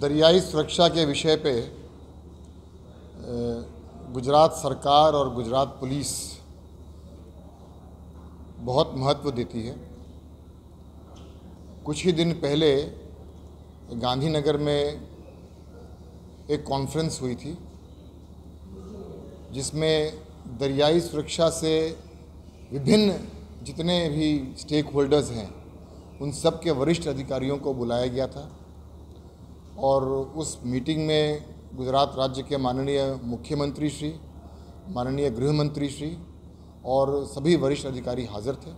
दरियाई सुरक्षा के विषय पे गुजरात सरकार और गुजरात पुलिस बहुत महत्व देती है। कुछ ही दिन पहले गांधीनगर में एक कॉन्फ्रेंस हुई थी जिसमें दरियाई सुरक्षा से विभिन्न जितने भी स्टेक होल्डर्स हैं उन सब के वरिष्ठ अधिकारियों को बुलाया गया था और उस मीटिंग में गुजरात राज्य के माननीय मुख्यमंत्री श्री, माननीय गृह मंत्री श्री और सभी वरिष्ठ अधिकारी हाजिर थे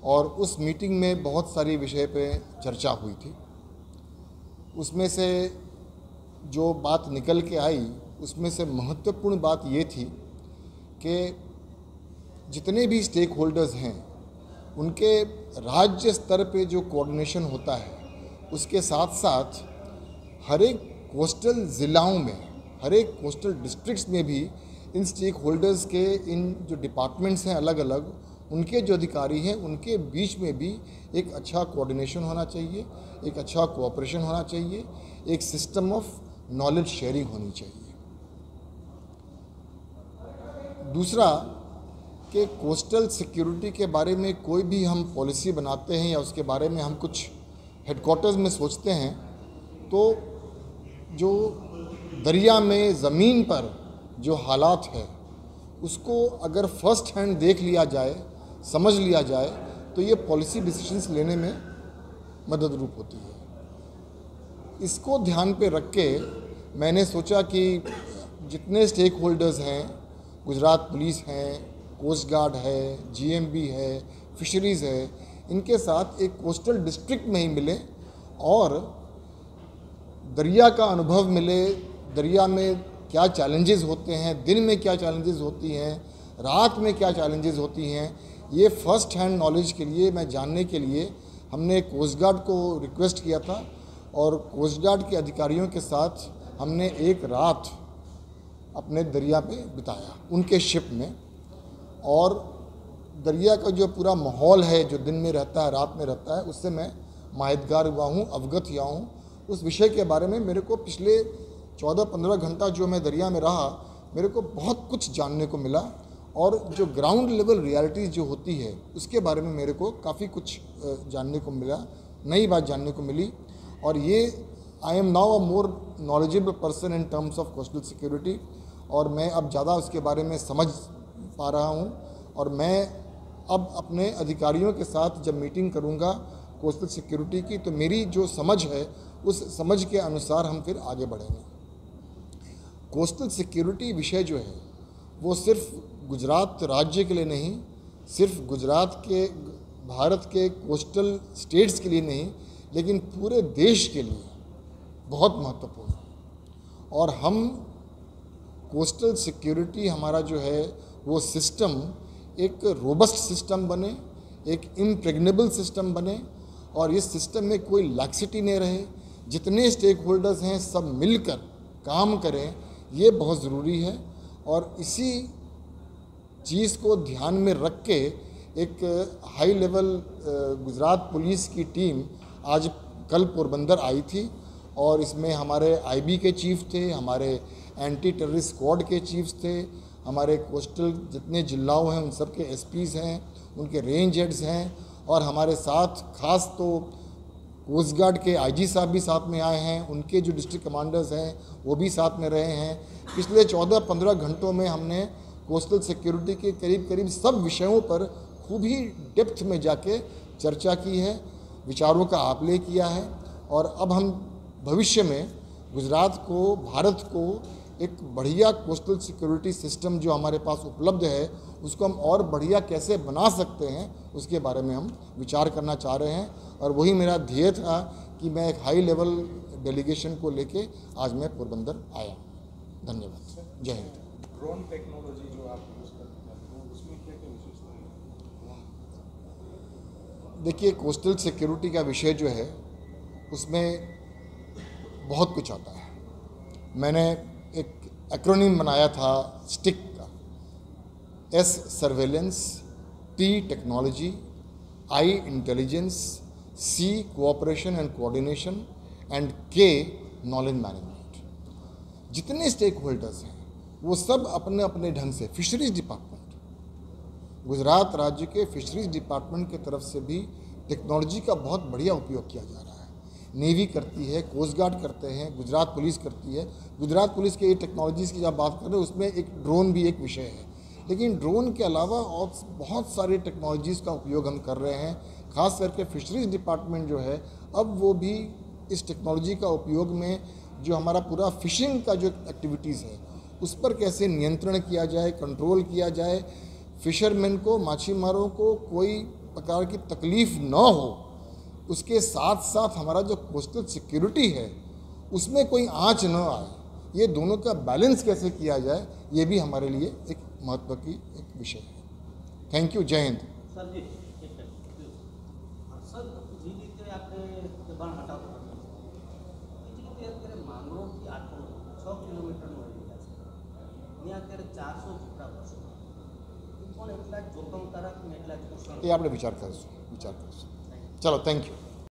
और उस मीटिंग में बहुत सारी विषय पे चर्चा हुई थी। उसमें से जो बात निकल के आई उसमें से महत्वपूर्ण बात ये थी कि जितने भी स्टेक होल्डर्स हैं उनके राज्य स्तर पे जो कोऑर्डिनेशन होता है उसके साथ साथ हर एक कोस्टल ज़िलाओं में, हर एक कोस्टल डिस्ट्रिक्ट्स में भी इन स्टेक होल्डर्स के इन जो डिपार्टमेंट्स हैं अलग अलग, उनके जो अधिकारी हैं उनके बीच में भी एक अच्छा कोऑर्डिनेशन होना चाहिए, एक अच्छा कोऑपरेशन होना चाहिए, एक सिस्टम ऑफ नॉलेज शेयरिंग होनी चाहिए। दूसरा कि कोस्टल सिक्योरिटी के बारे में कोई भी हम पॉलिसी बनाते हैं या उसके बारे में हम कुछ हेडक्वार्टर्स में सोचते हैं तो जो दरिया में ज़मीन पर जो हालात है उसको अगर फर्स्ट हैंड देख लिया जाए, समझ लिया जाए तो ये पॉलिसी डिसीजंस लेने में मदद रूप होती है। इसको ध्यान पे रख के मैंने सोचा कि जितने स्टेक होल्डर्स हैं, गुजरात पुलिस हैं, कोस्ट गार्ड है, जीएमबी है, फिशरीज़ है, इनके साथ एक कोस्टल डिस्ट्रिक्ट में ही मिले और दरिया का अनुभव मिले, दरिया में क्या चैलेंजेस होते हैं, दिन में क्या चैलेंजेस होती हैं, रात में क्या चैलेंजेस होती हैं, ये फर्स्ट हैंड नॉलेज के लिए मैं जानने के लिए हमने कोस्ट गार्ड को रिक्वेस्ट किया था और कोस्ट गार्ड के अधिकारियों के साथ हमने एक रात अपने दरिया पे बिताया उनके शिप में और दरिया का जो पूरा माहौल है जो दिन में रहता है, रात में रहता है, उससे मैं माहितगार हुआ हूँ, अवगत हुआ हूँ। उस विषय के बारे में मेरे को पिछले 14-15 घंटा जो मैं दरिया में रहा, मेरे को बहुत कुछ जानने को मिला और जो ग्राउंड लेवल रियलिटीज़ जो होती है उसके बारे में मेरे को काफ़ी कुछ जानने को मिला, नई बात जानने को मिली और ये I am now a more knowledgeable person in terms of coastal security और मैं अब ज़्यादा उसके बारे में समझ पा रहा हूँ और मैं अब अपने अधिकारियों के साथ जब मीटिंग करूँगा कोस्टल सिक्योरिटी की तो मेरी जो समझ है उस समझ के अनुसार हम फिर आगे बढ़ेंगे। कोस्टल सिक्योरिटी विषय जो है वो सिर्फ गुजरात राज्य के लिए नहीं, सिर्फ गुजरात के, भारत के कोस्टल स्टेट्स के लिए नहीं, लेकिन पूरे देश के लिए बहुत महत्वपूर्ण है और हम कोस्टल सिक्योरिटी हमारा जो है वो सिस्टम एक रोबस्ट सिस्टम बने, एक इम्प्रेग्नेबल सिस्टम बने और इस सिस्टम में कोई लैक्सिटी नहीं रहे, जितने स्टेक होल्डर्स हैं सब मिलकर काम करें, ये बहुत ज़रूरी है और इसी चीज़ को ध्यान में रख के एक हाई लेवल गुजरात पुलिस की टीम आज कल पोरबंदर आई थी और इसमें हमारे आईबी के चीफ थे, हमारे एंटी टेररिस्ट स्क्वाड के चीफ्स थे, हमारे कोस्टल जितने जिलाओं हैं उन सब के एसपीज़ हैं, उनके रेंज हेड्स हैं और हमारे साथ खास तो कोस्ट गार्ड के आईजी साहब भी साथ में आए हैं, उनके जो डिस्ट्रिक्ट कमांडर्स हैं वो भी साथ में रहे हैं। पिछले 14-15 घंटों में हमने कोस्टल सिक्योरिटी के करीब करीब सब विषयों पर खूब ही डेप्थ में जाके चर्चा की है, विचारों का आपले किया है और अब हम भविष्य में गुजरात को, भारत को एक बढ़िया कोस्टल सिक्योरिटी सिस्टम जो हमारे पास उपलब्ध है उसको हम और बढ़िया कैसे बना सकते हैं उसके बारे में हम विचार करना चाह रहे हैं और वही मेरा ध्येय था कि मैं एक हाई लेवल डेलीगेशन को लेके आज मैं पोरबंदर आया। धन्यवाद। जय हिंद। ड्रोन टेक्नोलॉजी जो आप यूज़ करते हैं उसमें क्या क्या विशेषता है? देखिए, कोस्टल सिक्योरिटी का विषय जो है उसमें बहुत कुछ आता है। मैंने एक एक्रोनिम बनाया था स्टिक का, S surveillance, T technology, I intelligence, C cooperation and coordination and K knowledge management. जितने स्टेक होल्डर्स हैं वो सब अपने अपने ढंग से, फिशरीज डिपार्टमेंट, गुजरात राज्य के फिशरीज डिपार्टमेंट की तरफ से भी टेक्नोलॉजी का बहुत बढ़िया उपयोग किया जा रहा है। नेवी करती है, कोस्ट गार्ड करते हैं, गुजरात पुलिस करती है। गुजरात पुलिस के ये टेक्नोलॉजीज़ की जब बात कर रहे हैं उसमें एक ड्रोन भी एक विषय है, लेकिन ड्रोन के अलावा और बहुत सारी टेक्नोलॉजीज़ का उपयोग हम कर रहे हैं। खास करके फिशरीज डिपार्टमेंट जो है अब वो भी इस टेक्नोलॉजी का उपयोग में जो हमारा पूरा फिशिंग का जो एक्टिविटीज़ है उस पर कैसे नियंत्रण किया जाए, कंट्रोल किया जाए, फिशरमैन को, माछीमारों को कोई प्रकार की तकलीफ़ न हो, उसके साथ साथ हमारा जो कोस्टल सिक्योरिटी है उसमें कोई आंच न आए, ये दोनों का बैलेंस कैसे किया जाए, ये भी हमारे लिए एक महत्व की एक विषय है। Thank you. जय हिंद। सर जी सर जी રીતે આપણે દબાણ હટાવવું પડે છે અત્યારે માંગરોળ થી આટલો 6 કિલોમીટરનો એરિયા છે ત્યાં અત્યારે 400 ઝૂંપડા વસે પણ એટલા જ જોખમકારક ને એટલા જ એ આપણે વિચાર કરીશું। ચલો, થેન્ક યુ।